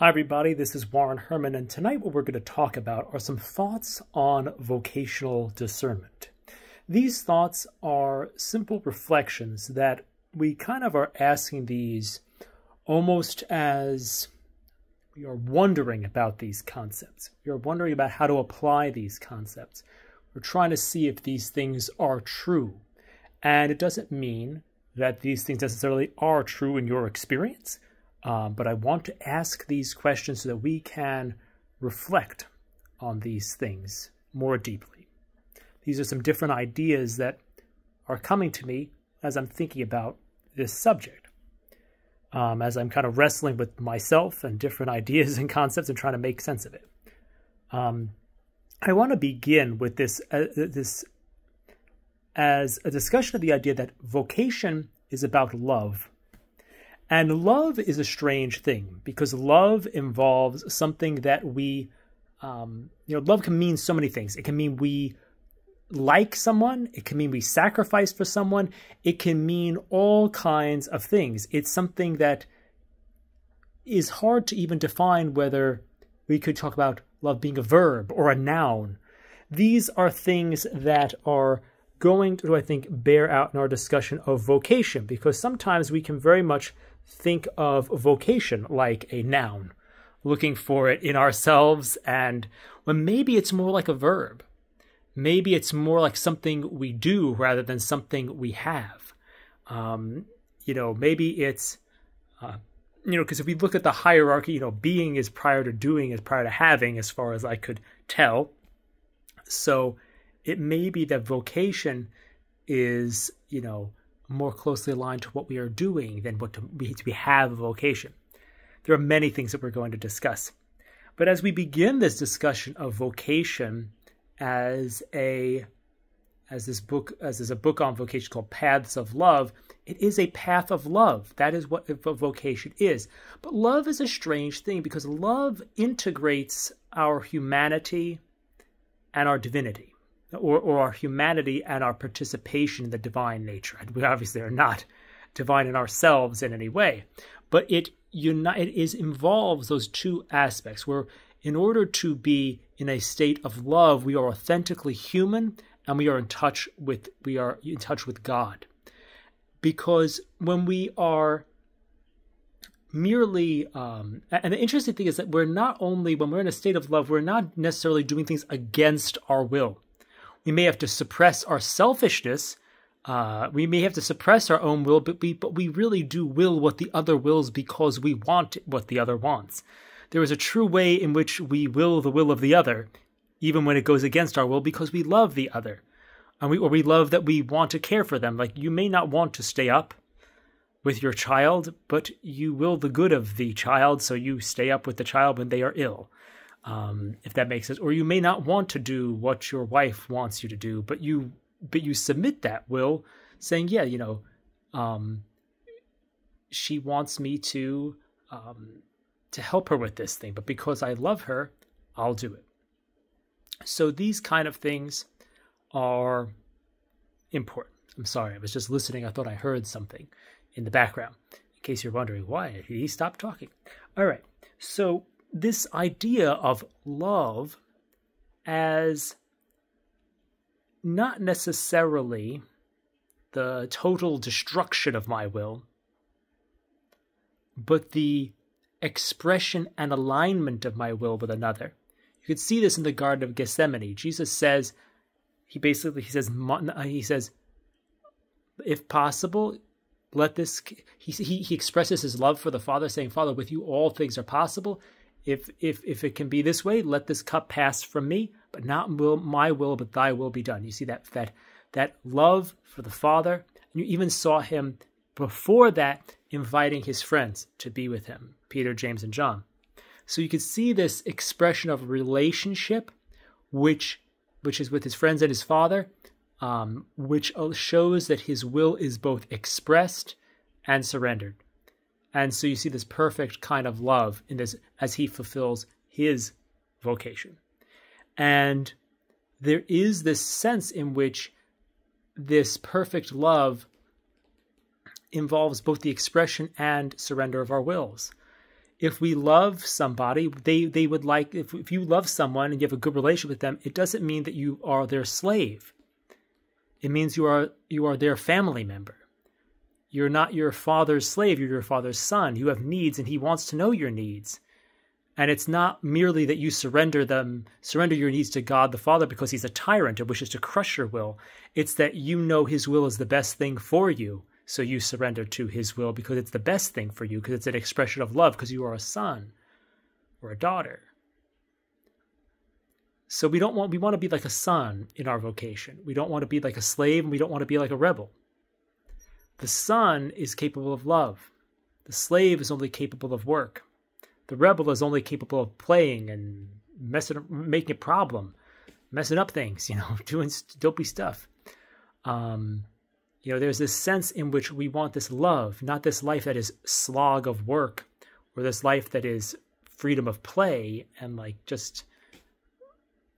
Hi everybody, this is Warren Herman, and tonight what we're going to talk about are some thoughts on vocational discernment. These thoughts are simple reflections that we kind of are asking these almost as we are wondering about these concepts. We are wondering about how to apply these concepts. We're trying to see if these things are true. And it doesn't mean that these things necessarily are true in your experience. But I want to ask these questions so that we can reflect on these things more deeply. These are some different ideas that are coming to me as I'm thinking about this subject. As I'm kind of wrestling with myself and different ideas and concepts and trying to make sense of it. I want to begin with this as a discussion of the idea that vocation is about love. And love is a strange thing because love involves something that love can mean so many things. It can mean we like someone. It can mean we sacrifice for someone. It can mean all kinds of things. It's something that is hard to even define whether we could talk about love being a verb or a noun. These are things that are going to, I think, bear out in our discussion of vocation, because sometimes we can very much think of vocation like a noun, looking for it in ourselves, and when maybe it's more like a verb. Maybe it's more like something we do rather than something we have. Maybe it's, because if we look at the hierarchy, being is prior to doing is prior to having, as far as I could tell. So it may be that vocation is, more closely aligned to what we are doing than what we have a vocation. There are many things that we're going to discuss. But as we begin this discussion of vocation as there's a book on vocation called Paths of Love, it is a path of love. That is what vocation is. But love is a strange thing because love integrates our humanity and our divinity. Or our humanity and our participation in the divine nature. We obviously are not divine in ourselves in any way, but it involves those two aspects where in order to be in a state of love, we are authentically human and we are in touch with God. Because when we are merely, and the interesting thing is that when we're in a state of love, we're not necessarily doing things against our will. We may have to suppress our selfishness. We may have to suppress our own will, but we really do will what the other wills because we want what the other wants. There is a true way in which we will the will of the other, even when it goes against our will, because we love the other. Or we love that we want to care for them. Like you may not want to stay up with your child, but you will the good of the child, so you stay up with the child when they are ill. If that makes sense. Or you may not want to do what your wife wants you to do, but you submit that will, saying, she wants me to help her with this thing, but because I love her, I'll do it. So these kind of things are important. I'm sorry, I was just listening. I thought I heard something in the background. In case you're wondering why, did he stop talking? All right, so this idea of love as not necessarily the total destruction of my will, but the expression and alignment of my will with another. You could see this in the Garden of Gethsemane. Jesus says, he says, if possible, let this, he expresses his love for the Father, saying, Father, with you all things are possible. If it can be this way, let this cup pass from me, but not my will, but thy will be done. You see that love for the Father. You even saw him before that inviting his friends to be with him, Peter, James, and John. So you could see this expression of relationship, which is with his friends and his Father, which shows that his will is both expressed and surrendered. And so you see this perfect kind of love in this as he fulfills his vocation. And there is this sense in which this perfect love involves both the expression and surrender of our wills. if we love somebody, they would like, if you love someone and you have a good relationship with them, it doesn't mean that you are their slave. It means you are their family member. You're not your father's slave, you're your father's son. You have needs and he wants to know your needs. And it's not merely that you surrender your needs to God the Father because he's a tyrant who wishes to crush your will. It's that you know his will is the best thing for you. So you surrender to his will because it's the best thing for you, because it's an expression of love, because you are a son or a daughter. So we want to be like a son in our vocation. We don't want to be like a slave, and we don't want to be like a rebel. The son is capable of love. The slave is only capable of work. The rebel is only capable of playing and making a problem, messing up things, doing dopey stuff. There's this sense in which we want this love, not this life that is slog of work, or this life that is freedom of play and like just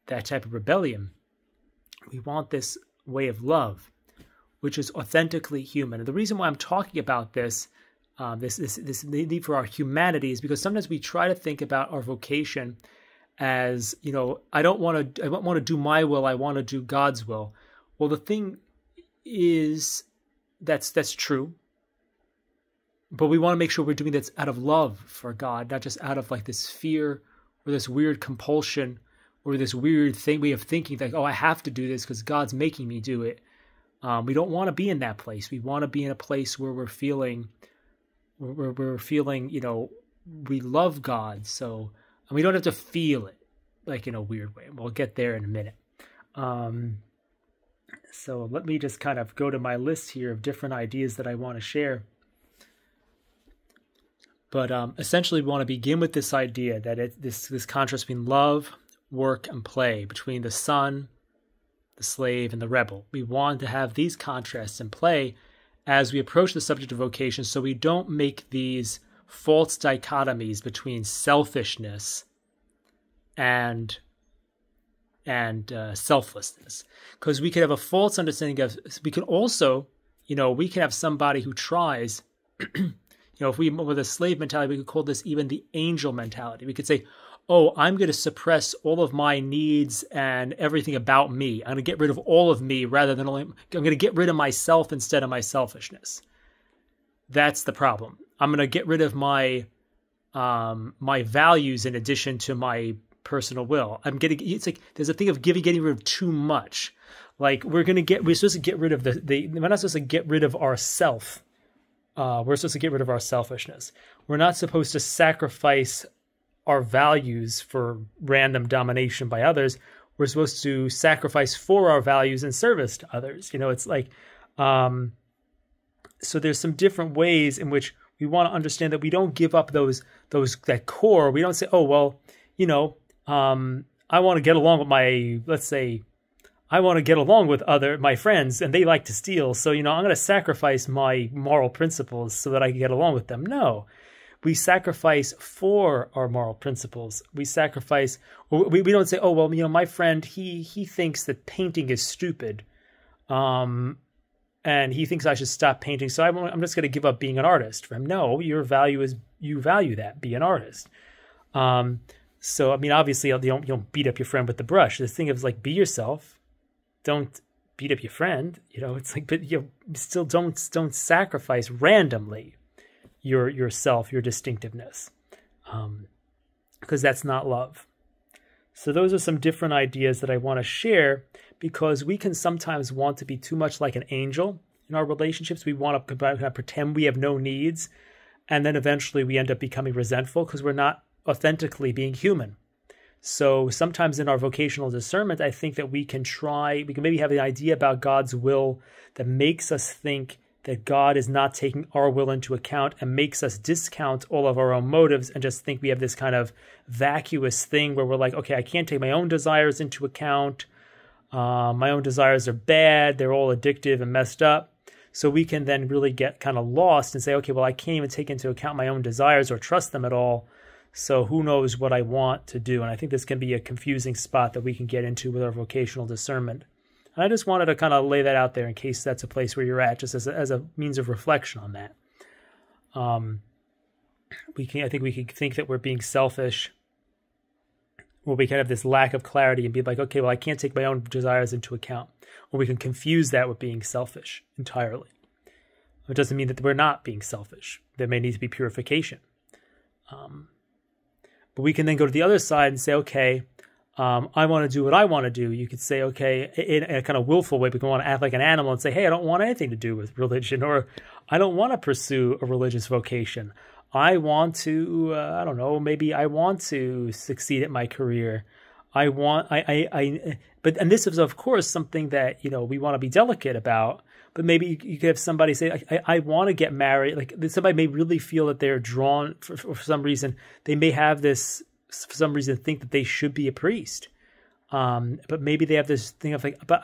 that type of rebellion. We want this way of love, which is authentically human. And the reason why I'm talking about this need for our humanity is because sometimes we try to think about our vocation as, I don't want to do my will, I want to do God's will. Well, the thing is, that's true, but we want to make sure we're doing this out of love for God, not just out of like this fear or this weird compulsion or this weird way of thinking like, oh, I have to do this because God's making me do it. We don't want to be in that place. We want to be in a place where we're feeling, we love God. So, and we don't have to feel it like in a weird way. We'll get there in a minute. So let me just kind of go to my list here of different ideas that I want to share. But essentially, we want to begin with this idea that this contrast between love, work, and play, between the son, the slave, and the rebel. We want to have these contrasts in play as we approach the subject of vocation, so we don't make these false dichotomies between selfishness and selflessness. Because we could have a false understanding of, we can also, we can have somebody who tries, if we, with a slave mentality, we could call this even the angel mentality. We could say, oh, I'm going to suppress all of my needs and everything about me. I'm going to get rid of all of me rather than I'm going to get rid of myself instead of my selfishness. That's the problem. I'm going to get rid of my values in addition to my personal will. It's like there's a thing of getting rid of too much. Like we're supposed to get rid of we're not supposed to get rid of ourself. We're supposed to get rid of our selfishness. We're not supposed to sacrifice our values for random domination by others. We're supposed to sacrifice for our values in service to others. It's like, so there's some different ways in which we want to understand that we don't give up that core. We don't say, oh, well, I want to get along with I want to get along with my friends and they like to steal. So, I'm going to sacrifice my moral principles so that I can get along with them. No. We sacrifice for our moral principles. We sacrifice. We don't say, oh well, my friend he thinks that painting is stupid, and he thinks I should stop painting. So I'm just going to give up being an artist for him. No, your value is you value that. Be an artist. So obviously you don't beat up your friend with the brush. The thing is like be yourself. Don't beat up your friend. It's like, but still don't sacrifice randomly yourself, your distinctiveness, because that's not love. So those are some different ideas that I want to share, because we can sometimes want to be too much like an angel in our relationships. We want to pretend we have no needs, and then eventually we end up becoming resentful because we're not authentically being human. So sometimes in our vocational discernment, I think that we can maybe have an idea about God's will that makes us think that God is not taking our will into account and makes us discount all of our own motives and just think we have this kind of vacuous thing where we're like, okay, I can't take my own desires into account. My own desires are bad. They're all addictive and messed up. So we can then really get kind of lost and say, okay, well, I can't even take into account my own desires or trust them at all. So who knows what I want to do? And I think this can be a confusing spot that we can get into with our vocational discernment. And I just wanted to kind of lay that out there in case that's a place where you're at, just as a means of reflection on that. I think we can think that we're being selfish, or we can have this lack of clarity and be like, okay, well, I can't take my own desires into account. Or we can confuse that with being selfish entirely. It doesn't mean that we're not being selfish. There may need to be purification. But we can then go to the other side and say, okay, I want to do what I want to do. You could say, okay, in a kind of willful way, we can want to act like an animal and say, hey, I don't want anything to do with religion, or I don't want to pursue a religious vocation. I want to, I don't know, maybe I want to succeed at my career. But this is, of course, something that, we want to be delicate about. But maybe you could have somebody say, I want to get married. Like somebody may really feel that they're drawn for some reason. They may have this, for some reason, think that they should be a priest. But maybe they have this thing of like, but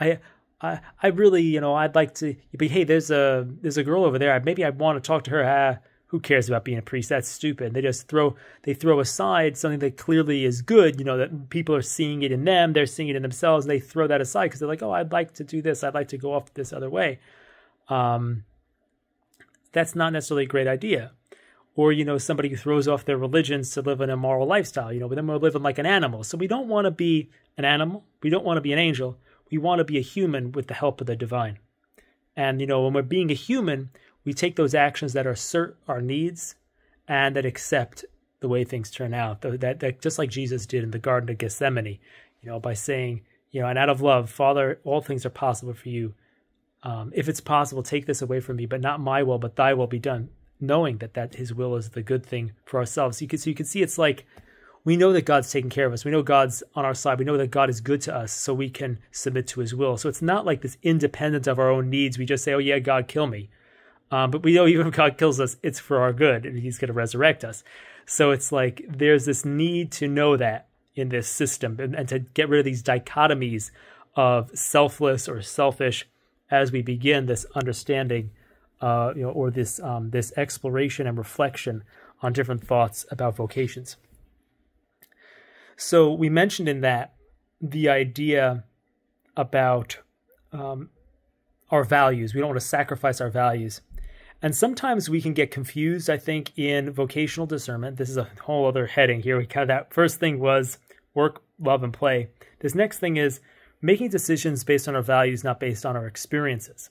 I really, I'd like to, but hey, there's a girl over there. Maybe I want to talk to her. Who cares about being a priest? That's stupid. They just throw aside something that clearly is good, that people are seeing it in them. They're seeing it in themselves. And they throw that aside because they're like, oh, I'd like to do this. I'd like to go off this other way. That's not necessarily a great idea. Or, somebody who throws off their religions to live an immoral lifestyle, but then we're living like an animal. So we don't want to be an animal. We don't want to be an angel. We want to be a human with the help of the divine. And, when we're being a human, we take those actions that assert our needs and that accept the way things turn out. That just like Jesus did in the Garden of Gethsemane, by saying, and out of love, Father, all things are possible for you. If it's possible, take this away from me, but not my will, but thy will be done. Knowing that his will is the good thing for ourselves. So you can see it's like we know that God's taking care of us. We know God's on our side. We know that God is good to us, so we can submit to his will. So it's not like this independent of our own needs. We just say, oh yeah, God, kill me. But we know even if God kills us, it's for our good and he's going to resurrect us. So it's like there's this need to know that in this system and to get rid of these dichotomies of selfless or selfish as we begin this understanding, or this exploration and reflection on different thoughts about vocations. So we mentioned in that the idea about our values. We don't want to sacrifice our values. And sometimes we can get confused, I think, in vocational discernment. This is a whole other heading here. That first thing was work, love, and play. This next thing is making decisions based on our values, not based on our experiences.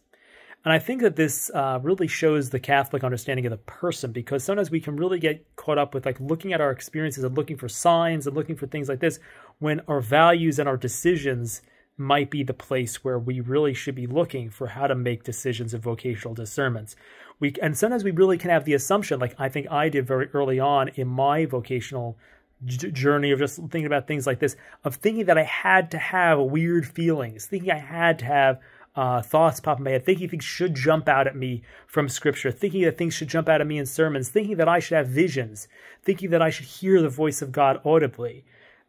And I think that this really shows the Catholic understanding of the person, because sometimes we can really get caught up with like looking at our experiences and looking for signs and looking for things like this, when our values and our decisions might be the place where we really should be looking for how to make decisions in vocational discernments. And sometimes we really can have the assumption, like I think I did very early on in my vocational journey of just thinking about things like this, of thinking that I had to have weird feelings, thinking I had to have thoughts pop in my head, thinking things should jump out at me from scripture, thinking that things should jump out at me in sermons, thinking that I should have visions, thinking that I should hear the voice of God audibly.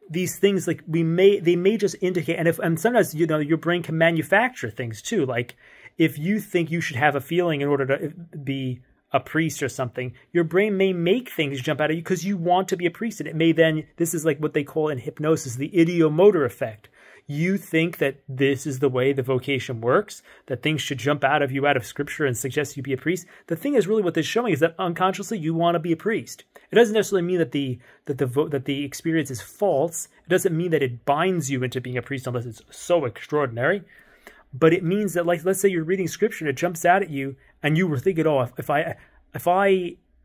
These things, like they may just indicate, and sometimes, your brain can manufacture things too. Like if you think you should have a feeling in order to be a priest or something, your brain may make things jump out at you because you want to be a priest. And it may then, this is like what they call in hypnosis, the ideomotor effect. You think that this is the way the vocation works, that things should jump out of you out of scripture and suggest you be a priest. The thing is really what this is showing is that unconsciously you want to be a priest. It doesn't necessarily mean that the experience is false. It doesn't mean that it binds you into being a priest unless it's so extraordinary. But it means that, like, let's say you're reading scripture and it jumps out at you and you were thinking, oh, if I'm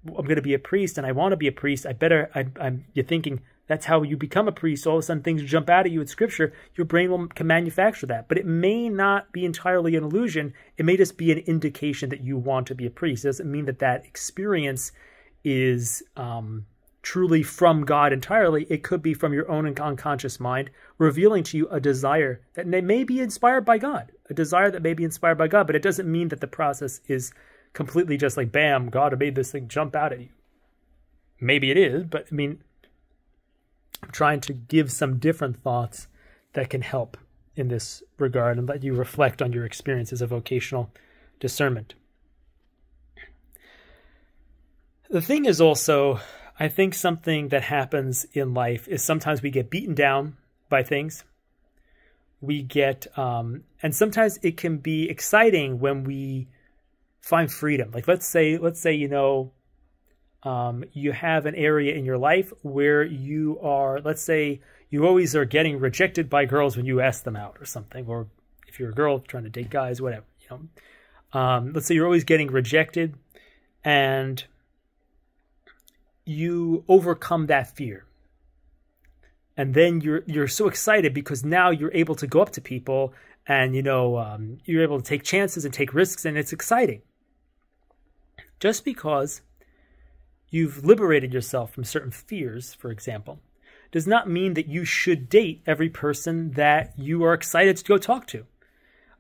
going to be a priest and I want to be a priest, you're thinking that's how you become a priest. All of a sudden things jump out at you in scripture. Your brain can manufacture that. But it may not be entirely an illusion. It may just be an indication that you want to be a priest. It doesn't mean that experience is truly from God entirely. It could be from your own unconscious mind, revealing to you a desire that may be inspired by God, but it doesn't mean that the process is completely just like, bam, God made this thing jump out at you. Maybe it is, but I mean, I'm trying to give some different thoughts that can help in this regard and let you reflect on your experiences of vocational discernment. The thing is also, I think something that happens in life is sometimes we get beaten down by things. We get, and sometimes it can be exciting when we find freedom. Like let's say, you have an area in your life where you are, let's say, you always are getting rejected by girls when you ask them out or something, or if you're a girl trying to date guys, whatever, let's say you're always getting rejected, and you overcome that fear. And then you're so excited because now you're able to go up to people and, you're able to take chances and take risks, and it's exciting. Just because you've liberated yourself from certain fears, for example, does not mean that you should date every person that you are excited to go talk to.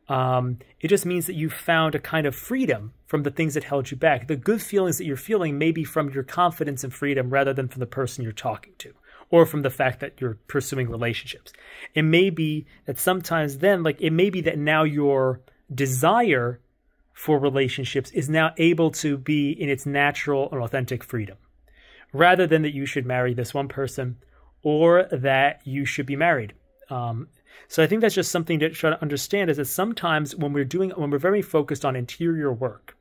It just means that you've found a kind of freedom from the things that held you back. The good feelings that you're feeling may be from your confidence and freedom rather than from the person you're talking to, or from the fact that you're pursuing relationships. It may be that sometimes then, it may be that now your desire for relationships is now able to be in its natural and authentic freedom, rather than that you should marry this one person or that you should be married. So I think that's just something to try to understand, is that sometimes when we're very focused on interior work,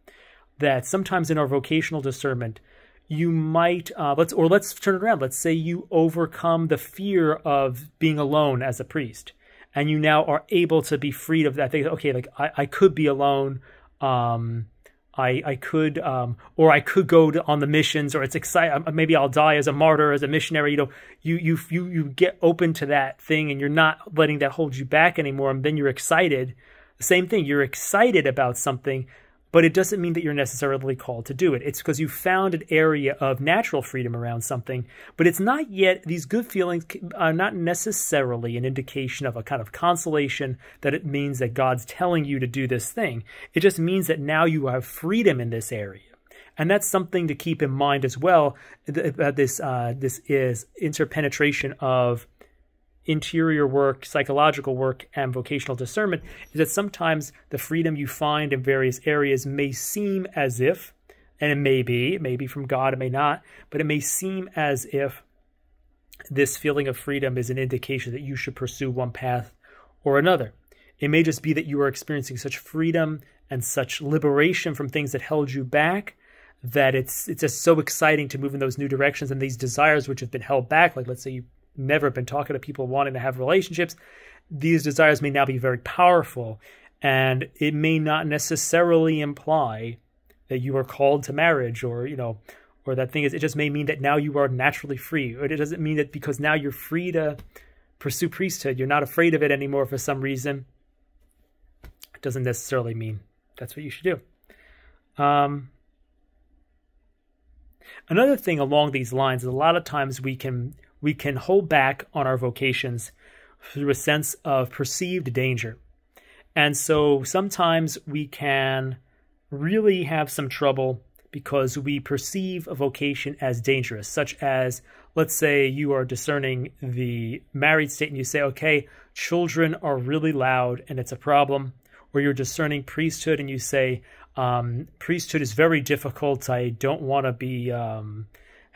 that sometimes in our vocational discernment, you might, let's turn it around. Let's say you overcome the fear of being alone as a priest, and you now are able to be freed of that. Think, okay, I could be alone. I could go on the missions, or it's exciting. Maybe I'll die as a martyr, as a missionary. You get open to that thing, and you're not letting that hold you back anymore. And then you're excited. The same thing. You're excited about something, but it doesn't mean that you're necessarily called to do it. It's because you found an area of natural freedom around something, but it's not yet, these good feelings are not necessarily an indication of a kind of consolation that it means that God's telling you to do this thing. It just means that now you have freedom in this area. And that's something to keep in mind as well. This is interpenetration of interior work, psychological work, and vocational discernment, is that sometimes the freedom you find in various areas may seem as if, and it may be from God, it may not, but it may seem as if this feeling of freedom is an indication that you should pursue one path or another. It may just be that you are experiencing such freedom and such liberation from things that held you back that it's just so exciting to move in those new directions, and these desires which have been held back, like let's say you never been talking to people wanting to have relationships, these desires may now be very powerful, and it may not necessarily imply that you are called to marriage, or that thing is, it just may mean that now you are naturally free. Or it doesn't mean that because now you're free to pursue priesthood, you're not afraid of it anymore for some reason. It doesn't necessarily mean that's what you should do. Another thing along these lines is a lot of times we can hold back on our vocations through a sense of perceived danger. And so sometimes we can really have some trouble because we perceive a vocation as dangerous, such as, let's say you are discerning the married state and you say, okay, children are really loud and it's a problem. Or you're discerning priesthood and you say, priesthood is very difficult. I don't want to be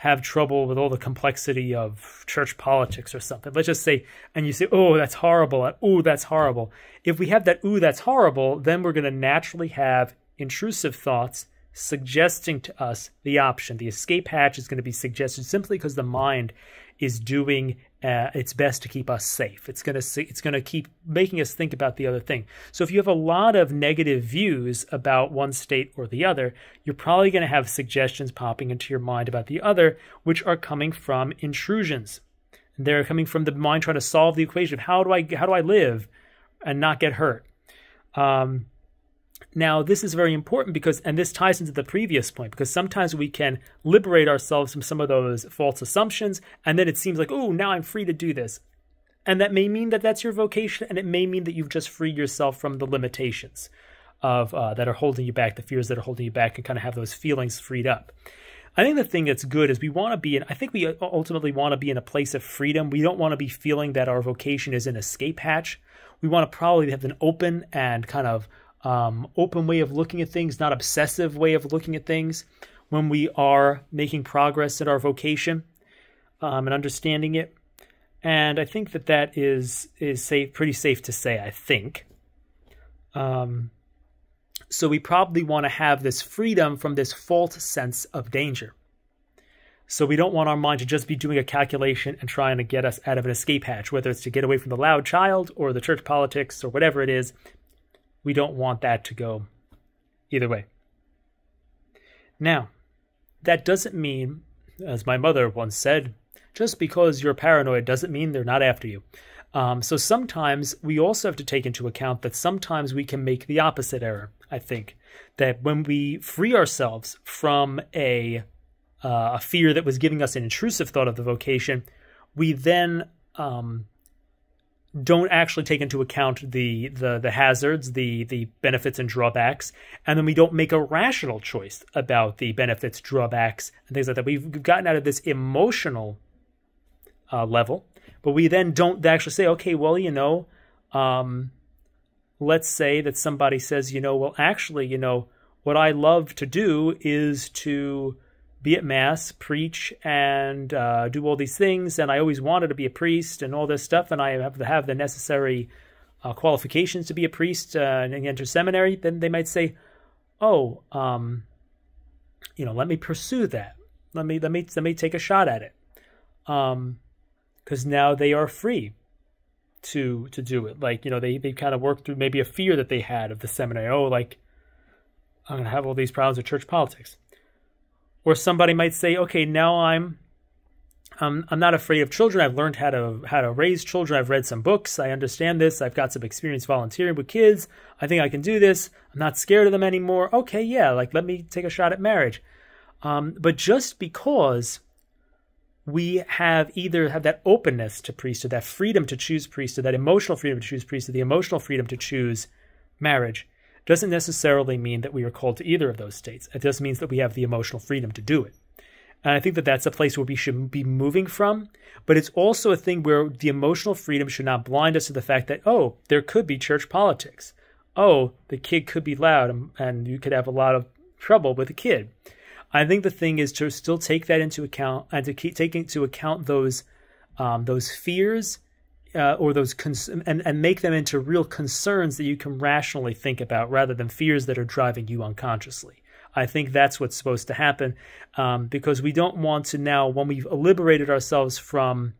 have trouble with all the complexity of church politics or something. Let's just say, and you say, oh, that's horrible. Oh, that's horrible. If we have that, ooh, that's horrible, then we're going to naturally have intrusive thoughts suggesting to us the option. The escape hatch is going to be suggested simply because the mind is doing its best to keep us safe. It's going to keep making us think about the other thing. So if you have a lot of negative views about one state or the other, you're probably going to have suggestions popping into your mind about the other, which are coming from intrusions. They're coming from the mind trying to solve the equation of how do I live and not get hurt. Now, this is very important because, and this ties into the previous point, because sometimes we can liberate ourselves from some of those false assumptions, and then it seems like, oh, now I'm free to do this. And that may mean that that's your vocation, and it may mean that you've just freed yourself from the limitations of that are holding you back, the fears that are holding you back, and kind of have those feelings freed up. I think the thing that's good is we ultimately want to be in a place of freedom. We don't want to be feeling that our vocation is an escape hatch. We want to probably have an open and kind of open way of looking at things, not obsessive way of looking at things when we are making progress in our vocation and understanding it. And I think that is pretty safe to say, I think. So we probably want to have this freedom from this false sense of danger. So we don't want our mind to just be doing a calculation and trying to get us out of an escape hatch, whether it's to get away from the loud child or the church politics or whatever it is. We don't want that to go either way. Now, that doesn't mean, as my mother once said, just because you're paranoid doesn't mean they're not after you. So sometimes we also have to take into account that sometimes we can make the opposite error, I think. That when we free ourselves from a fear that was giving us an intrusive thought of the vocation, we then don't actually take into account the hazards, the benefits and drawbacks, and then we don't make a rational choice about the benefits, drawbacks, and things like that. We've gotten out of this emotional level, but we then don't actually say, okay, well, let's say that somebody says, well, actually, what I love to do is to be at Mass, preach, and do all these things, and I always wanted to be a priest and all this stuff, and I have to have the necessary qualifications to be a priest and enter seminary. Then they might say, oh, let me pursue that. Let me take a shot at it, because now they are free to do it. Like, they kind of worked through maybe a fear that they had of the seminary. Oh, like, I'm going to have all these problems with church politics. Or somebody might say, okay, now I'm not afraid of children. I've learned how to raise children. I've read some books. I understand this. I've got some experience volunteering with kids. I think I can do this. I'm not scared of them anymore. Okay, yeah, like, let me take a shot at marriage. But just because we have that openness to priesthood, that freedom to choose priesthood, that emotional freedom to choose priesthood, the emotional freedom to choose marriage, doesn't necessarily mean that we are called to either of those states. It just means that we have the emotional freedom to do it. And I think that that's a place where we should be moving from, but it's also a thing where the emotional freedom should not blind us to the fact that, oh, there could be church politics. Oh, the kid could be loud and you could have a lot of trouble with the kid. I think the thing is to still take that into account and to keep taking into account those fears or those and make them into real concerns that you can rationally think about rather than fears that are driving you unconsciously. I think that's what's supposed to happen because we don't want to now, when we've liberated ourselves from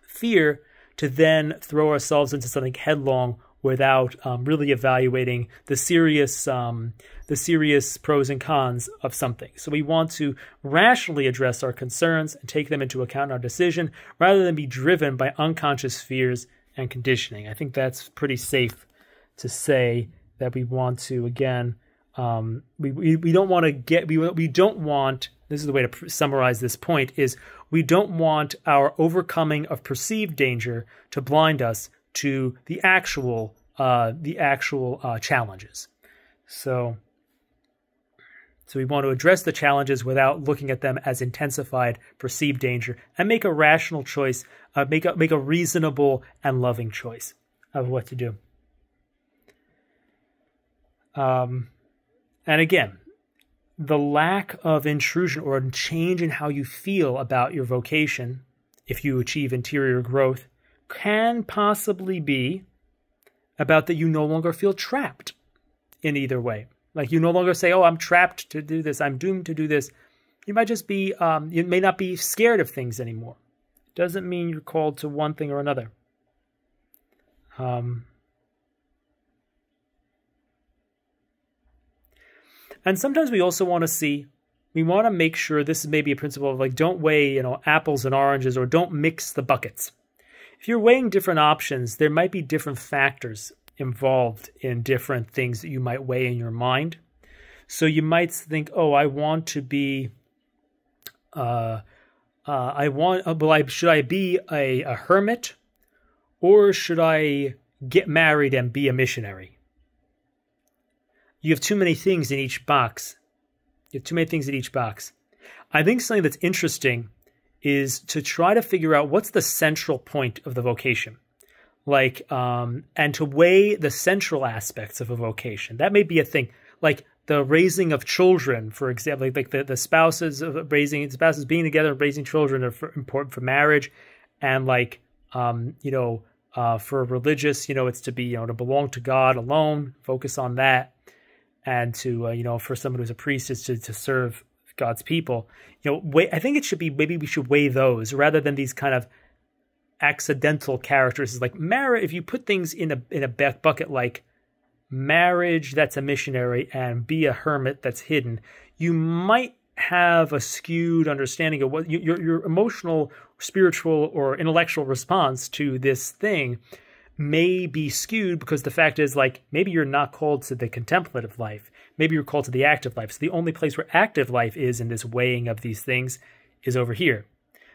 fear, to then throw ourselves into something headlong without really evaluating the serious pros and cons of something. So we want to rationally address our concerns and take them into account in our decision rather than be driven by unconscious fears and conditioning. I think that's pretty safe to say that we want to, again, we don't want to get, we don't want, this is the way to summarize this point, is we don't want our overcoming of perceived danger to blind us to the actual challenges. So we want to address the challenges without looking at them as intensified perceived danger, and make a rational choice, make a reasonable and loving choice of what to do. And again, the lack of intrusion or a change in how you feel about your vocation, if you achieve interior growth, can possibly be about that you no longer feel trapped in either way. Like you no longer say, oh, I'm trapped to do this, I'm doomed to do this. You might just be, you may not be scared of things anymore. Doesn't mean you're called to one thing or another. And sometimes we also want to make sure, this is maybe a principle of like, don't weigh, apples and oranges, or don't mix the buckets. If you're weighing different options, there might be different factors involved in different things that you might weigh in your mind. So you might think, oh, I want to be, should I be a hermit, or should I get married and be a missionary? You have too many things in each box. I think something that's interesting is to try to figure out what's the central point of the vocation. Like, and to weigh the central aspects of a vocation. That may be a thing. Like the raising of children, for example, like the spouses being together and raising children are important for marriage. And like, for a religious, it's to be, to belong to God alone, focus on that. And to, for someone who's a priest, is to serve God's people. I think it should be, maybe we should weigh those rather than these kind of accidental characteristics like marriage. If you put things in a bucket like marriage, that's a missionary, and be a hermit, that's hidden, you might have a skewed understanding of what your emotional, spiritual, or intellectual response to this thing may be skewed, because the fact is, like, maybe you're not called to the contemplative life. Maybe you're called to the active life. So the only place where active life is in this weighing of these things is over here.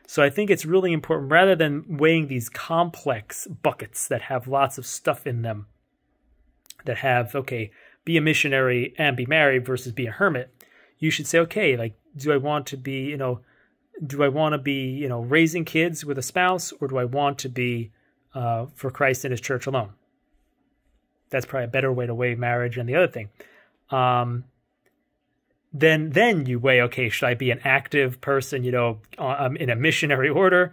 So I think it's really important, rather than weighing these complex buckets that have lots of stuff in them, that have, okay, be a missionary and be married versus be a hermit, you should say, okay, like, do I want to be, raising kids with a spouse, or do I want to be for Christ and his church alone? That's probably a better way to weigh marriage and the other thing. Then you weigh, okay, should I be an active person, in a missionary order,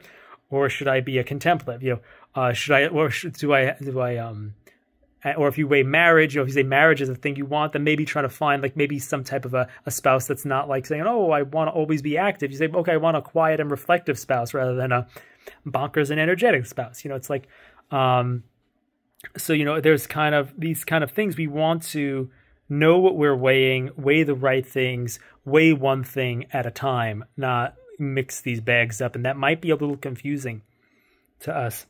or should I be a contemplative? Or if you weigh marriage, if you say marriage is the thing you want, then maybe try to find like maybe some type of a spouse that's not like saying, oh, I want to always be active. You say, okay, I want a quiet and reflective spouse rather than a bonkers and energetic spouse. It's like, there's kind of these kind of things. We want to know what we're weighing, weigh the right things, weigh one thing at a time, not mix these bags up. And that might be a little confusing to us.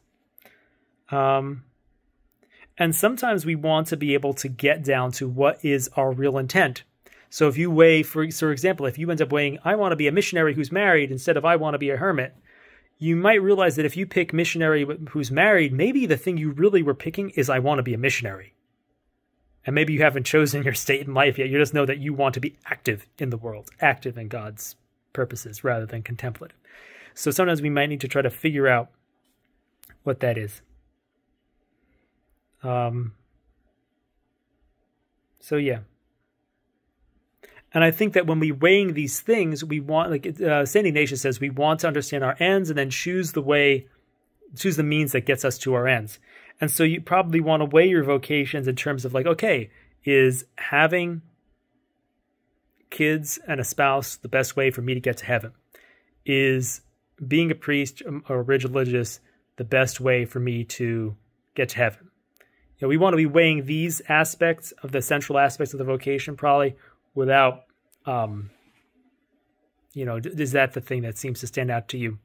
And sometimes we want to be able to get down to what is our real intent. So if you weigh, for example, if you end up weighing, I want to be a missionary who's married instead of I want to be a hermit, you might realize that if you pick missionary who's married, maybe the thing you really were picking is I want to be a missionary. And maybe you haven't chosen your state in life yet. You just know that you want to be active in the world, active in God's purposes rather than contemplative. So sometimes we might need to try to figure out what that is. So yeah. And I think that when we weighing these things, we want, like St. Ignatius says, we want to understand our ends and then choose the means that gets us to our ends. And so you probably want to weigh your vocations in terms of like, okay, is having kids and a spouse the best way for me to get to heaven? Is being a priest or religious the best way for me to get to heaven? We want to be weighing these aspects of the central aspects of the vocation probably without, is that the thing that seems to stand out to you?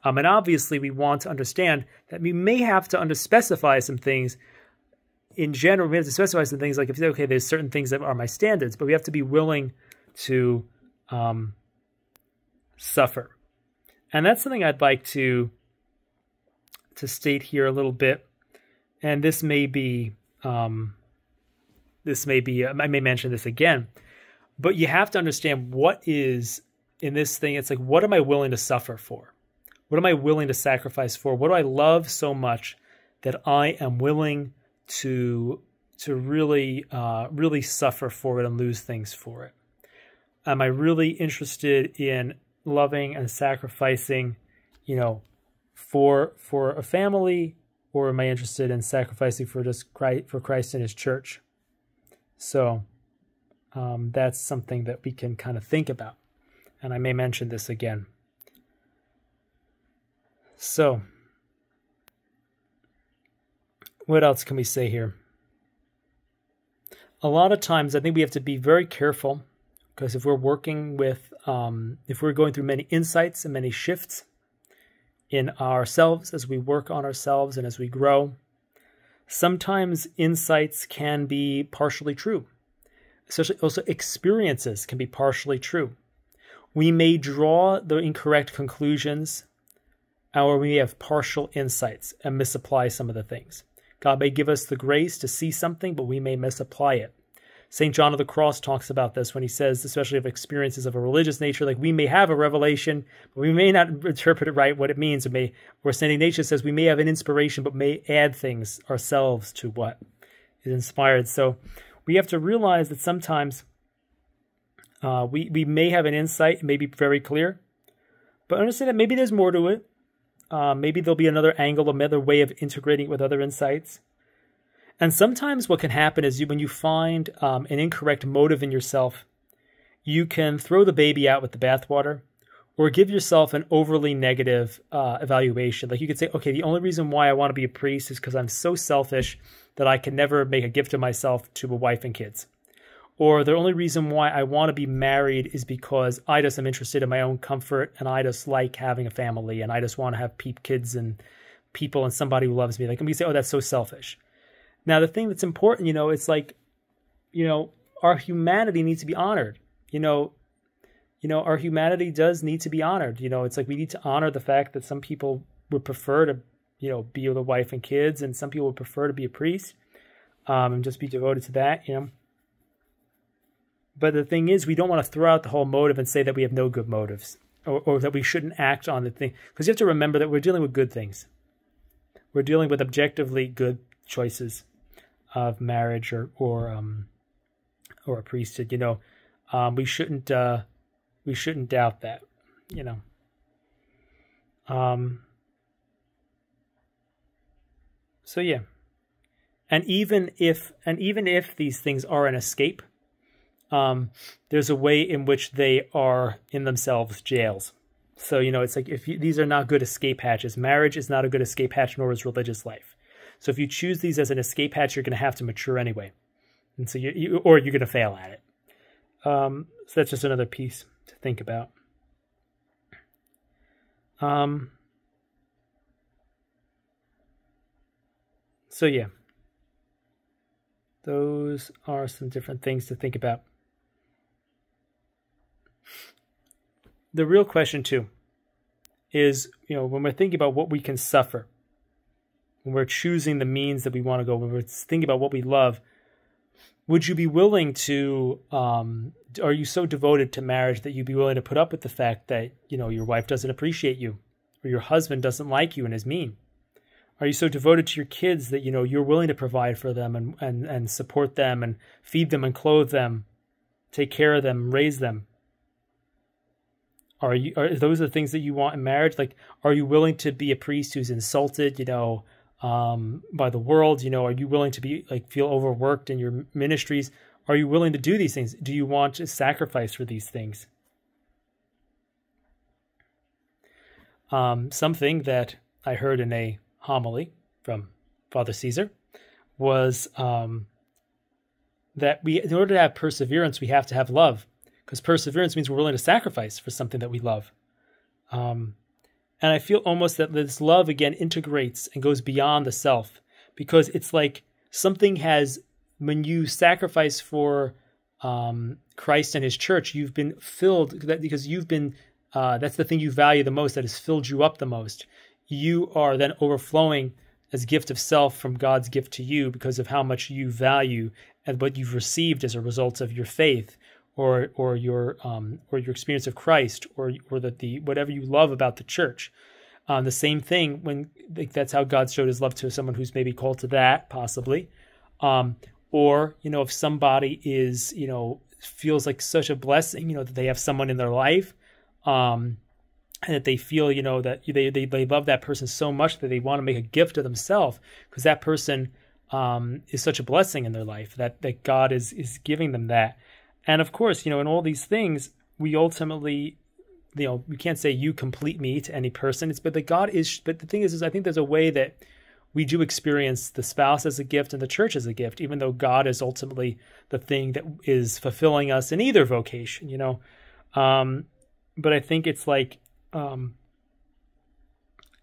And obviously we want to understand that we may have to specify some things. In general, we have to specify some things like, if okay, there's certain things that are my standards, but we have to be willing to suffer. And that's something I'd like to state here a little bit. And this may be, I may mention this again, but you have to understand what is in this thing. It's like, what am I willing to suffer for? What am I willing to sacrifice for? What do I love so much that I am willing to really, really suffer for it and lose things for it? Am I really interested in loving and sacrificing, for a family? Or am I interested in sacrificing for Christ and his church? So that's something that we can kind of think about. And I may mention this again. So what else can we say here? A lot of times I think we have to be very careful, because if we're working with, if we're going through many insights and many shifts in ourselves as we work on ourselves and as we grow, sometimes insights can be partially true. Especially also experiences can be partially true. We may draw the incorrect conclusions, or we have partial insights and misapply some of the things. God may give us the grace to see something, but we may misapply it. St. John of the Cross talks about this when he says, especially of experiences of a religious nature, like we may have a revelation, but we may not interpret it right, what it means. Where St. Ignatius says we may have an inspiration, but may add things ourselves to what is inspired. So we have to realize that sometimes we may have an insight, it may be very clear, but understand that maybe there's more to it. Maybe there'll be another angle, another way of integrating it with other insights. And sometimes what can happen is when you find an incorrect motive in yourself, you can throw the baby out with the bathwater, or give yourself an overly negative evaluation. Like you could say, okay, the only reason why I want to be a priest is because I'm so selfish that I can never make a gift of myself to a wife and kids. Or the only reason why I want to be married is because I just am interested in my own comfort, and I just like having a family, and I just want to have kids and people and somebody who loves me. Like, and we say, oh, that's so selfish. Now, the thing that's important, it's like, our humanity needs to be honored. Our humanity does need to be honored. It's like we need to honor the fact that some people would prefer to, be with a wife and kids, and some people would prefer to be a priest, and just be devoted to that, But the thing is, we don't want to throw out the whole motive and say that we have no good motives, or that we shouldn't act on the thing. Because you have to remember that we're dealing with good things. We're dealing with objectively good choices of marriage or a priesthood. We shouldn't doubt that. So yeah, and even if these things are an escape, there's a way in which they are in themselves jails. So, it's like these are not good escape hatches. Marriage is not a good escape hatch, nor is religious life. So if you choose these as an escape hatch, you're going to have to mature anyway. And so or you're going to fail at it. So that's just another piece to think about. So yeah, those are some different things to think about. The real question too is, when we're thinking about what we can suffer, when we're choosing the means that we want to go, when we're thinking about what we love, would you be willing to, are you so devoted to marriage that you'd be willing to put up with the fact that, your wife doesn't appreciate you, or your husband doesn't like you and is mean? Are you so devoted to your kids that, you're willing to provide for them and support them and feed them and clothe them, take care of them, raise them? Are those the things that you want in marriage? Like, are you willing to be a priest who's insulted, by the world? Are you willing to be feel overworked in your ministries? Are you willing to do these things? Do you want to sacrifice for these things? Something that I heard in a homily from Father Caesar was that in order to have perseverance, we have to have love. Because perseverance means we're willing to sacrifice for something that we love. And I feel almost that this love, again, integrates and goes beyond the self. Because it's like something when you sacrifice for Christ and his church, you've been filled, because you've been, that's the thing you value the most, that has filled you up the most. You are then overflowing as gift of self from God's gift to you because of how much you value and what you've received as a result of your faith. Or your experience of Christ, or the whatever you love about the church. The same thing that's how God showed his love to someone who's maybe called to that, possibly. Or if somebody is, feels like such a blessing, that they have someone in their life, and that they feel, that they love that person so much that they want to make a gift of themselves because that person is such a blessing in their life that God is giving them that. And of course, in all these things, we ultimately, we can't say you complete me to any person. But the thing is I think there's a way that we do experience the spouse as a gift and the church as a gift, even though God is ultimately the thing that is fulfilling us in either vocation, But I think it's like,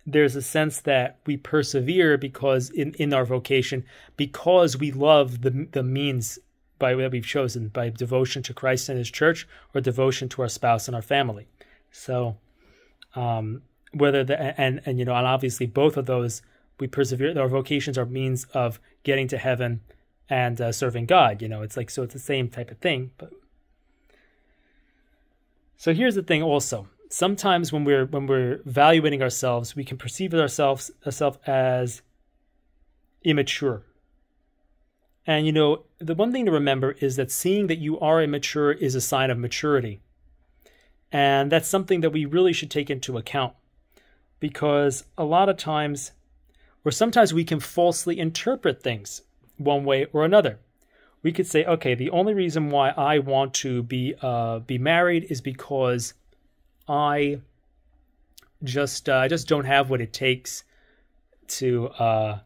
there's a sense that we persevere because in our vocation, because we love the means that we've chosen, by devotion to Christ and his church, or devotion to our spouse and our family. So and obviously both of those, we persevere. Our vocations are means of getting to heaven and serving God. It's like, so it's the same type of thing. But so here's the thing also. Sometimes when we're evaluating ourselves, we can perceive ourselves as immature. And, the one thing to remember is that seeing that you are immature is a sign of maturity. And that's something that we really should take into account, because a lot of times, or sometimes we can falsely interpret things one way or another. we could say, okay, the only reason why I want to be married is because I just don't have what it takes to I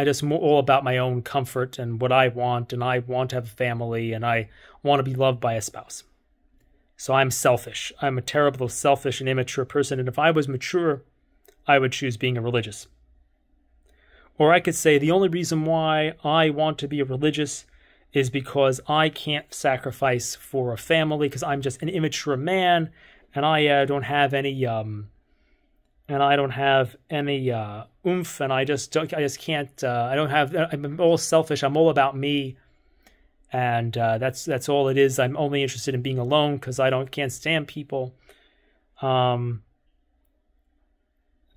just all about my own comfort and what I want, and I want to have a family, and I want to be loved by a spouse. So I'm selfish. I'm a terrible, selfish, and immature person. And if I was mature, I would choose being a religious. Or I could say the only reason why I want to be a religious is because I can't sacrifice for a family because I'm just an immature man, and I don't have any oomph, and I just can't. I'm all selfish. I'm all about me, and that's all it is. I'm only interested in being alone because I can't stand people.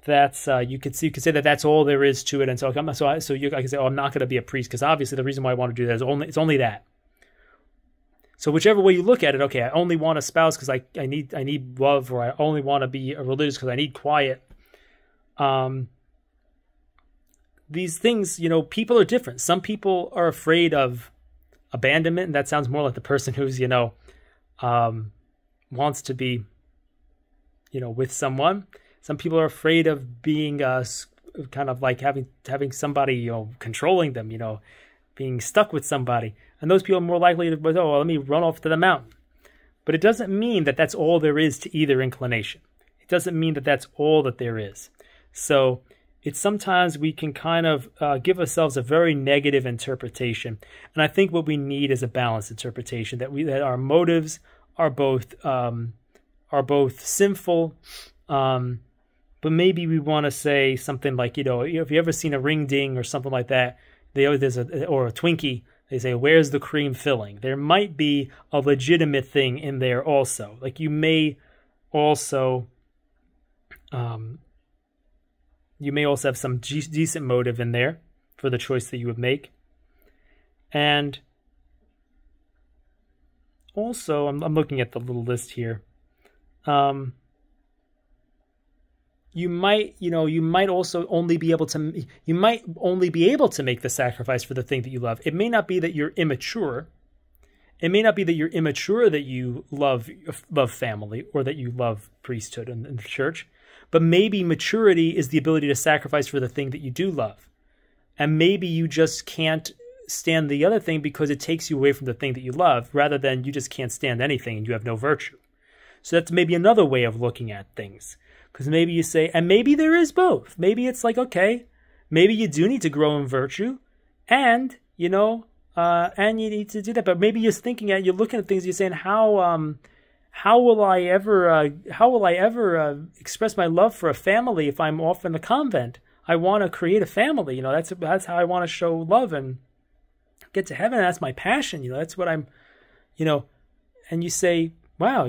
That's you could say that that's all there is to it, and so I can say, oh, I'm not going to be a priest because obviously the reason why I want to do that is it's only that. So whichever way you look at it, okay, I only want a spouse because I need love, or I only want to be a religious because I need quiet. These things, people are different. Some people are afraid of abandonment, and that sounds more like the person who's wants to be with someone. Some people are afraid of being kind of like having somebody controlling them, being stuck with somebody. And those people are more likely to, let me run off to the mountain. But it doesn't mean that that's all there is to either inclination. It doesn't mean that that's all that there is. So it's sometimes we can kind of give ourselves a very negative interpretation. And I think what we need is a balanced interpretation, that our motives are both sinful, but maybe we want to say something like, if you ever seen a ring ding or something like that, or a Twinkie, they say, where's the cream filling? There might be a legitimate thing in there also. Like you may also have some decent motive in there for the choice that you would make. And also, I'm looking at the little list here. You might only be able to make the sacrifice for the thing that you love. It may not be that you're immature. It may not be that you're immature that you love family or that you love priesthood and the church, but maybe maturity is the ability to sacrifice for the thing that you do love. And maybe you just can't stand the other thing because it takes you away from the thing that you love, rather than you just can't stand anything and you have no virtue. So that's maybe another way of looking at things. Because maybe you say, and maybe there is both. Maybe it's like, okay, maybe you do need to grow in virtue, and and you need to do that. But maybe you're looking at things, you're saying, how will I ever express my love for a family if I'm off in the convent? I want to create a family. That's how I want to show love and get to heaven. That's my passion. That's what I'm. And you say, wow,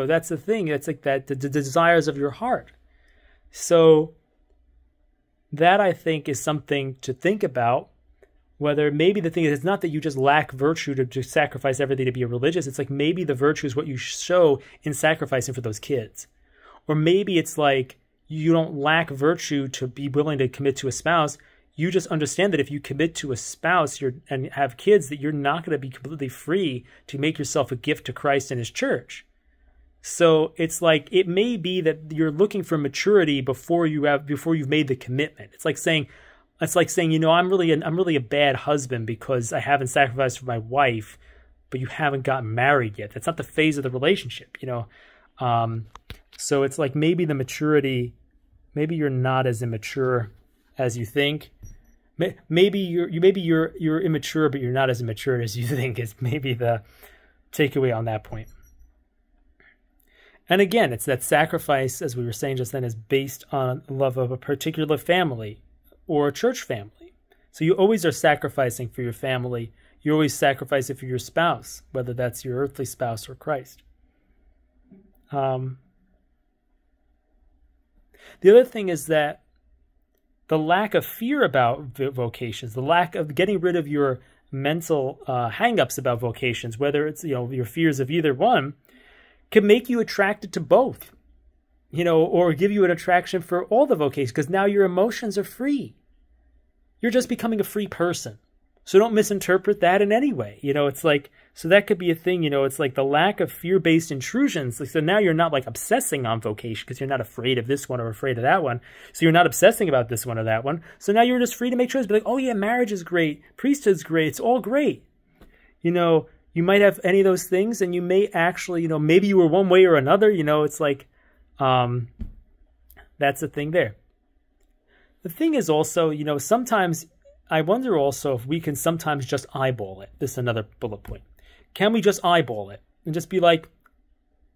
that's the thing. It's like that, the desires of your heart. So that, I think, is something to think about, whether maybe the thing is, it's not that you just lack virtue to sacrifice everything to be a religious. It's like maybe the virtue is what you show in sacrificing for those kids. Or maybe it's like you don't lack virtue to be willing to commit to a spouse. You just understand that if you commit to a spouse and have kids, that you're not going to be completely free to make yourself a gift to Christ and his church. So it's like, it may be that you're looking for maturity before you've made the commitment. It's like saying, I'm really a bad husband because I haven't sacrificed for my wife, but you haven't gotten married yet. That's not the phase of the relationship, So it's like maybe the maturity, maybe you're not as immature as you think. Maybe you're immature, but you're not as immature as you think, is maybe the takeaway on that point. And again, it's that sacrifice, as we were saying just then, is based on love of a particular family or a church family. So you always are sacrificing for your family. You always sacrifice it for your spouse, whether that's your earthly spouse or Christ. The other thing is that the lack of fear about vocations, the lack of getting rid of your mental hang-ups about vocations, whether it's your fears of either one, can make you attracted to both, or give you an attraction for all the vocations, because now your emotions are free. you're just becoming a free person. So don't misinterpret that in any way. It's like, so that could be a thing, it's like the lack of fear-based intrusions. Like, so now you're not like obsessing on vocation because you're not afraid of this one or afraid of that one. So you're not obsessing about this one or that one. So now you're just free to make choices. Be like, oh yeah, marriage is great. Priesthood's great. It's all great. You might have any of those things, and you may actually, maybe you were one way or another. It's like, that's the thing there. The thing is also, sometimes I wonder also if we can sometimes just eyeball it. This is another bullet point. Can we just eyeball it and just be like,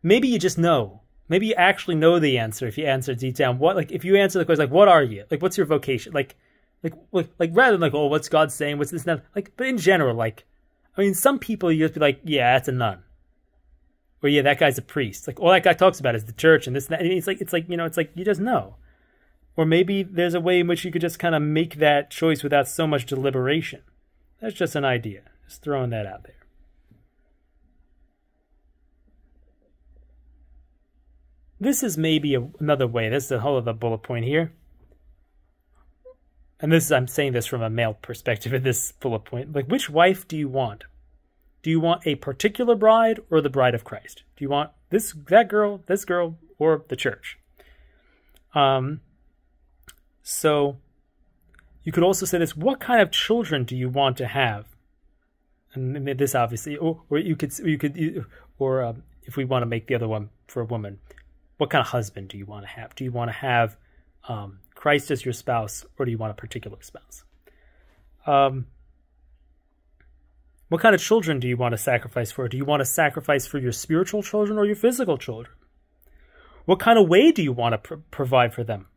maybe you just know. Maybe you actually know the answer if you answer deep down. Like if you answer the question, like, what are you? Like, what's your vocation? Like rather than like, oh, what's God saying? What's this and that? Like, but in general, like, I mean, some people you just be like, yeah, that's a nun. Or yeah, that guy's a priest. Like all that guy talks about is the church and this and that. And it's like you just know. Or maybe there's a way in which you could just kind of make that choice without so much deliberation. That's just an idea. Just throwing that out there. This is maybe another way. This is the whole other bullet point here. And I'm saying this from a male perspective in this bullet point. Like, which wife do you want? Do you want a particular bride or the bride of Christ? Do you want that girl, this girl, or the church? So you could also say this, what kind of children do you want to have? And this obviously, or if we want to make the other one for a woman, what kind of husband do you want to have? Do you want to have Christ as your spouse, or do you want a particular spouse? What kind of children do you want to sacrifice for? Do you want to sacrifice for your spiritual children or your physical children? What kind of way do you want to provide for them?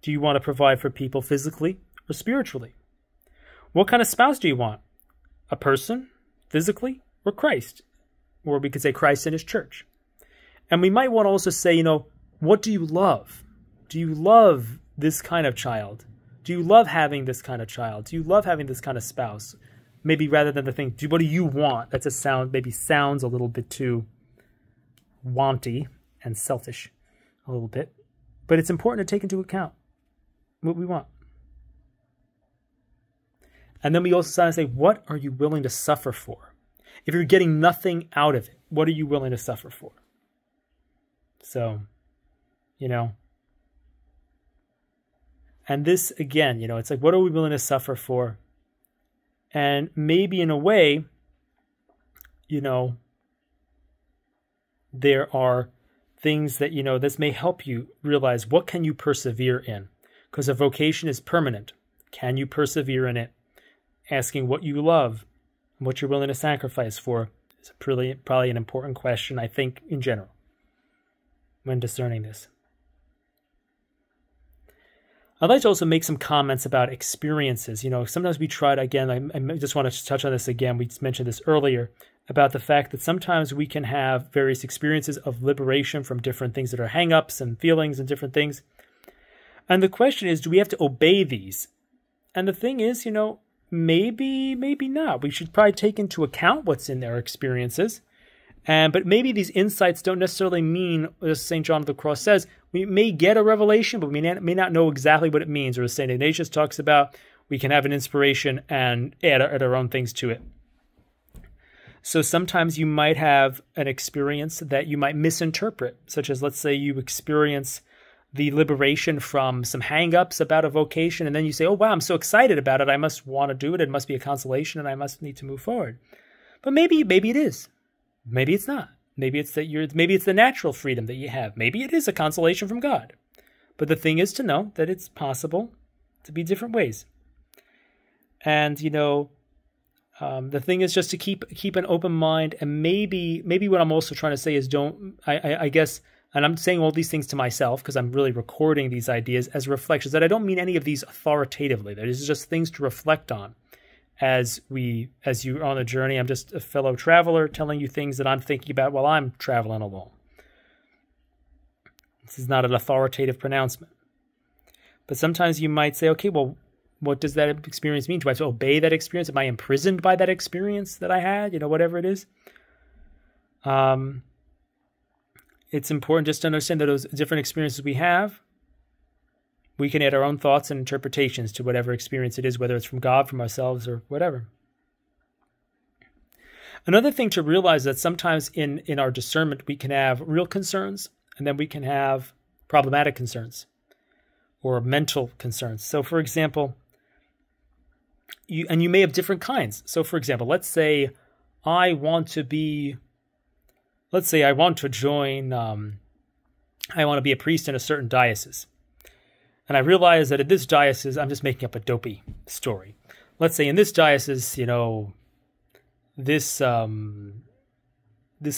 Do you want to provide for people physically or spiritually? What kind of spouse do you want? A person, physically, or Christ? Or we could say Christ and his church. And we might want to also say, what do you love? Do you love this kind of child? Do you love having this kind of child? Do you love having this kind of spouse? Maybe rather than the thing, what do you want? That's maybe sounds a little bit too wanty and selfish a little bit. But it's important to take into account what we want. And then we also start to say, what are you willing to suffer for? If you're getting nothing out of it, what are you willing to suffer for? So, and this again, it's like, what are we willing to suffer for? And maybe in a way, there are things that, this may help you realize what can you persevere in? Because a vocation is permanent. Can you persevere in it? Asking what you love and what you're willing to sacrifice for is probably an important question, I think, in general, when discerning this. I'd like to also make some comments about experiences. Sometimes we try to, again, I just want to touch on this again. We mentioned this earlier about the fact that sometimes we can have various experiences of liberation from different things that are hang-ups and feelings and different things. And the question is, do we have to obey these? And the thing is, maybe not. We should probably take into account what's in their experiences. But maybe these insights don't necessarily mean, as St. John of the Cross says, we may get a revelation, but we may not know exactly what it means. Or as St. Ignatius talks about, we can have an inspiration and add our own things to it. So sometimes you might have an experience that you might misinterpret, such as, let's say you experience the liberation from some hang-ups about a vocation, and then you say, oh, wow, I'm so excited about it. I must want to do it. It must be a consolation, and I must need to move forward. But maybe it is. Maybe it's not. Maybe it's the natural freedom that you have. Maybe it is a consolation from God. But the thing is to know that it's possible to be different ways. And, the thing is just to keep an open mind. And maybe what I'm also trying to say is I guess, and I'm saying all these things to myself because I'm really recording these ideas as reflections, that I don't mean any of these authoritatively. That is just things to reflect on. As you're on a journey, I'm just a fellow traveler telling you things that I'm thinking about while I'm traveling along. This is not an authoritative pronouncement. But sometimes you might say, okay, well, what does that experience mean? Do I have to obey that experience? Am I imprisoned by that experience that I had? Whatever it is. It's important just to understand that those different experiences we have, We can add our own thoughts and interpretations to whatever experience it is, whether it's from God, from ourselves, or whatever. Another thing to realize is that sometimes in our discernment, we can have real concerns, and then we can have problematic concerns or mental concerns. So, for example, you may have different kinds. So, for example, let's say I want to be a priest in a certain diocese. And I realize that in this diocese, I'm just making up a dopey story. Let's say in this diocese, this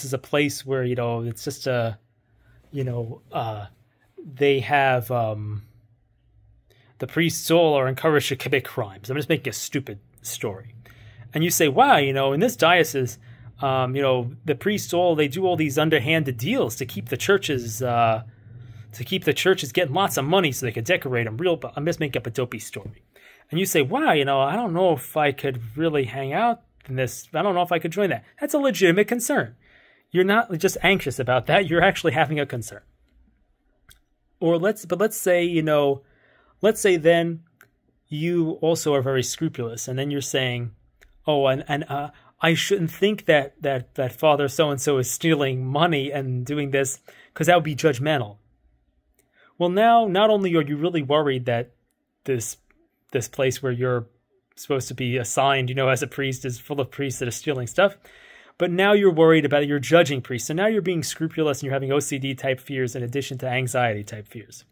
is a place where, it's just they have, the priests all are encouraged to commit crimes. I'm just making a stupid story. And you say, wow, in this diocese, the priests they do all these underhanded deals to keep the churches, getting lots of money so they could decorate them but I'm just making up a dopey story. And you say, wow, I don't know if I could really hang out in this. I don't know if I could join that. That's a legitimate concern. You're not just anxious about that. You're actually having a concern. Or let's say then you also are very scrupulous, and then you're saying, oh, and I shouldn't think that Father so-and-so is stealing money and doing this, because that would be judgmental. Well, now, not only are you really worried that this place where you're supposed to be assigned, as a priest is full of priests that are stealing stuff, but now you're worried about you're judging priests. So now you're being scrupulous and you're having OCD-type fears in addition to anxiety-type fears.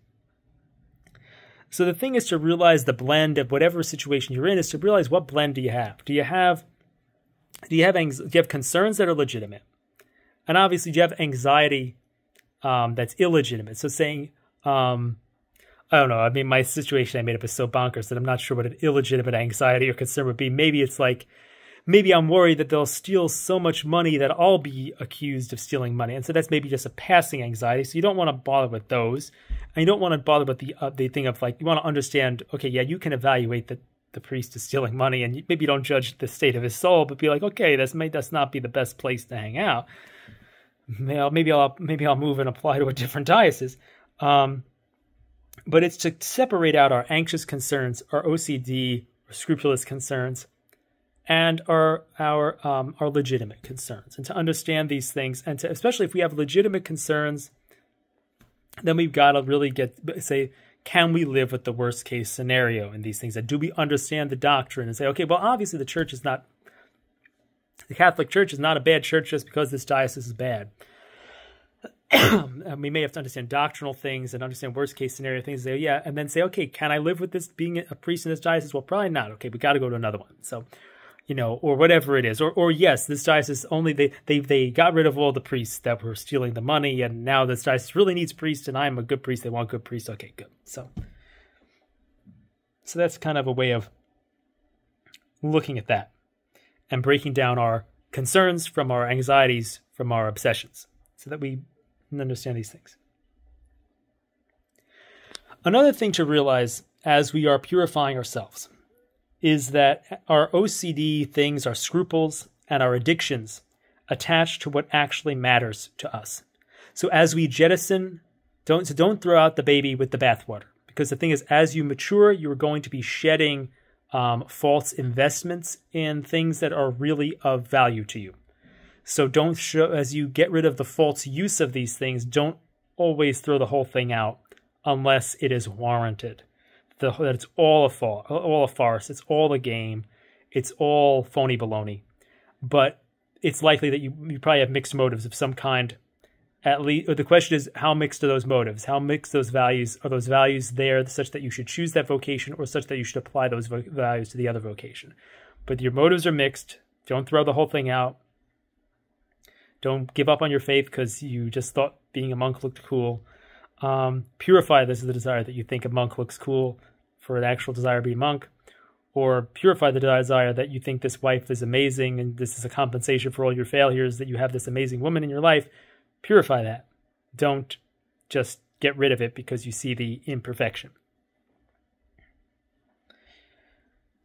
So the thing is to realize the blend of whatever situation you're in is to realize what blend do you have. Do you have concerns that are legitimate? And obviously, do you have anxiety that's illegitimate? So saying, I don't know. I mean, my situation I made up is so bonkers that I'm not sure what an illegitimate anxiety or concern would be. Maybe it's like, maybe I'm worried that they'll steal so much money that I'll be accused of stealing money. And so that's maybe just a passing anxiety. So you don't want to bother with those. And you don't want to bother with the thing of you want to understand, okay, yeah, you can evaluate that the priest is stealing money, and maybe you don't judge the state of his soul, but be like, okay, this may not be the best place to hang out. Maybe I'll move and apply to a different diocese. But it's to separate out our anxious concerns, our OCD, our scrupulous concerns, and our legitimate concerns, and to understand these things, and to, especially if we have legitimate concerns, then we've got to really say, can we live with the worst case scenario in these things? And do we understand the doctrine and say, okay, well, obviously the Catholic Church is not a bad church just because this diocese is bad. And we may have to understand doctrinal things and understand worst case scenario things. Say, yeah, and then say, okay, can I live with this being a priest in this diocese? Well, probably not. Okay, we got to go to another one. So, or whatever it is, or yes, this diocese only they got rid of all the priests that were stealing the money, and now this diocese really needs priests, and I'm a good priest. They want good priests. Okay, good. So that's kind of a way of looking at that and breaking down our concerns from our anxieties, from our obsessions, so that we understand these things. Another thing to realize as we are purifying ourselves is that our OCD things, our scruples, and our addictions attach to what actually matters to us. So as we jettison, don't throw out the baby with the bathwater. Because the thing is, as you mature, you're going to be shedding false investments in things that are really of value to you. So as you get rid of the false use of these things, don't always throw the whole thing out unless it is warranted. That it's all a farce, it's all a game, it's all phony baloney. But it's likely that you probably have mixed motives of some kind. At least, or the question is, how mixed are those motives? How mixed those values? Are those values there such that you should choose that vocation, or such that you should apply those values to the other vocation? But your motives are mixed. Don't throw the whole thing out. Don't give up on your faith because you just thought being a monk looked cool. Purify this is the desire that you think a monk looks cool for an actual desire to be a monk. Or purify the desire that you think this wife is amazing and this is a compensation for all your failures, that you have this amazing woman in your life. Purify that. Don't just get rid of it because you see the imperfection.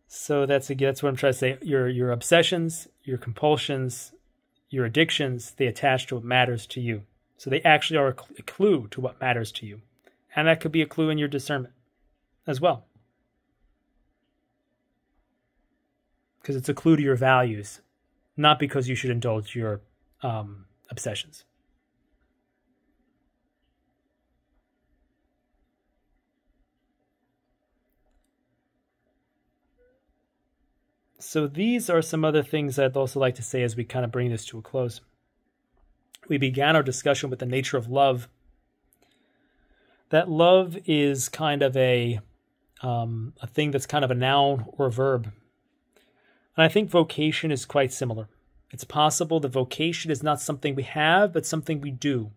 So that's what I'm trying to say. Your obsessions, your compulsions, your addictions, they attach to what matters to you. So they actually are a clue to what matters to you. And that could be a clue in your discernment. as well. Because it's a clue to your values, not because you should indulge your obsessions. So these are some other things I'd also like to say as we kind of bring this to a close. We began our discussion with the nature of love. That love is kind of a thing that's kind of a noun or a verb. And I think vocation is quite similar. It's possible that vocation is not something we have, but something we do.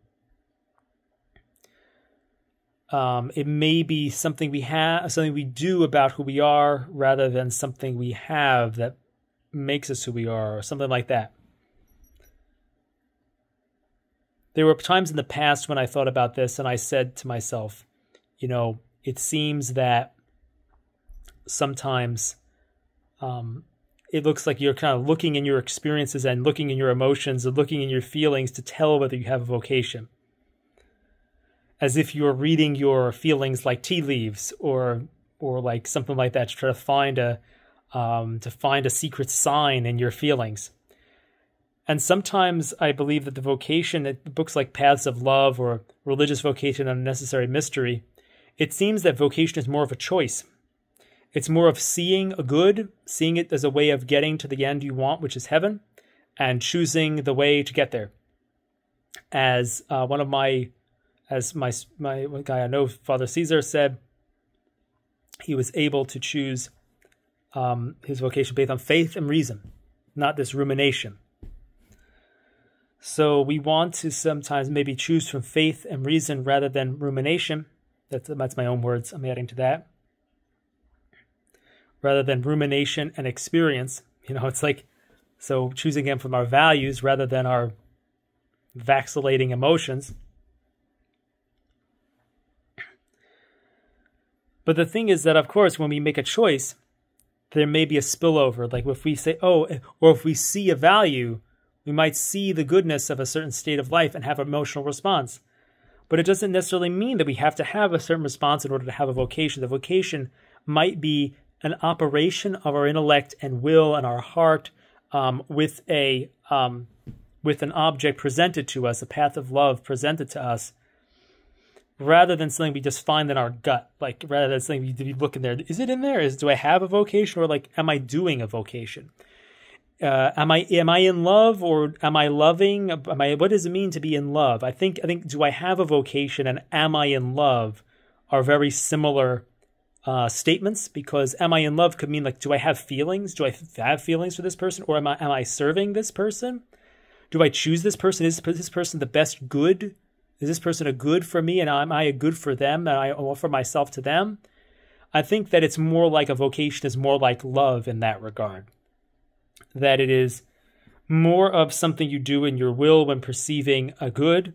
It may be something we have, something we do about who we are, rather than something we have that makes us who we are, or something like that. There were times in the past when I thought about this and I said to myself, it seems that sometimes it looks like you're kind of looking in your experiences and looking in your emotions and looking in your feelings to tell whether you have a vocation. As if you're reading your feelings like tea leaves or like something like that to try to find a secret sign in your feelings. And sometimes I believe that the vocation, books like Paths of Love or Religious Vocation and Unnecessary Mystery, it seems that vocation is more of a choice. It's more of seeing a good, seeing it as a way of getting to the end you want, which is heaven, and choosing the way to get there. As my guy I know, Father Caesar, said, he was able to choose his vocation based on faith and reason, not this rumination. So we want to sometimes maybe choose from faith and reason rather than rumination. That's my own words. I'm adding to that. Rather than rumination and experience. It's like, so choosing them from our values rather than our vacillating emotions. But the thing is that, of course, when we make a choice, there may be a spillover. Like if we say, or if we see a value, we might see the goodness of a certain state of life and have an emotional response. But it doesn't necessarily mean that we have to have a certain response in order to have a vocation. The vocation might be an operation of our intellect and will and our heart with an object presented to us, a path of love presented to us, rather than something we just find in our gut. Like rather than something we look in there. Is it in there? Do I have a vocation, or like am I doing a vocation? Am I in love, or am I loving? What does it mean to be in love? I think do I have a vocation and am I in love are very similar statements, because am I in love could mean like, do I have feelings? Do I have feelings for this person, or am I serving this person? Do I choose this person? Is this person the best good? Is this person a good for me, and am I a good for them, and I offer myself to them? I think that it's more like a vocation is more like love in that regard. That it is more of something you do in your will when perceiving a good,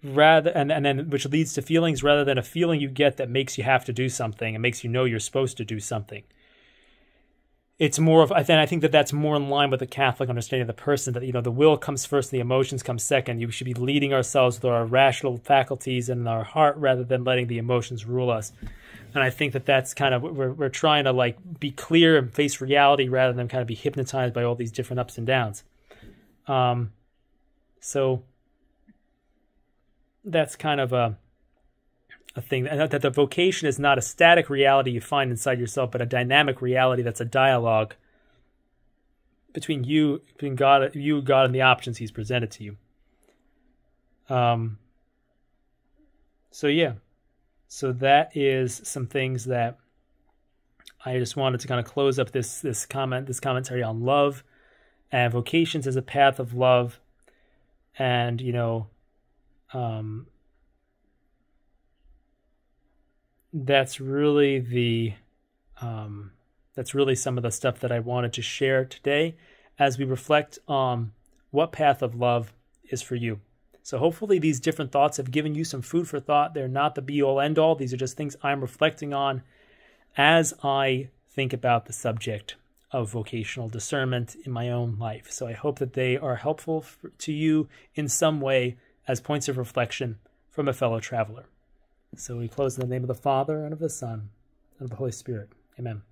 rather and then which leads to feelings, rather than a feeling you get that makes you have to do something and makes you know you're supposed to do something. It's more of, I think that's more in line with the Catholic understanding of the person, that the will comes first and the emotions come second. You should be leading ourselves with our rational faculties and our heart rather than letting the emotions rule us. And I think that's kind of, we're trying to like be clear and face reality rather than kind of be hypnotized by all these different ups and downs. So that's kind of a thing, that the vocation is not a static reality you find inside yourself, but a dynamic reality that's a dialogue between God, and the options He's presented to you. So that is some things that I just wanted to kind of close up this commentary on love and vocations as a path of love, and that's really some of the stuff that I wanted to share today as we reflect on what path of love is for you. So hopefully these different thoughts have given you some food for thought. They're not the be-all, end-all. These are just things I'm reflecting on as I think about the subject of vocational discernment in my own life. So I hope that they are helpful to you in some way as points of reflection from a fellow traveler. So we close in the name of the Father, and of the Son, and of the Holy Spirit. Amen.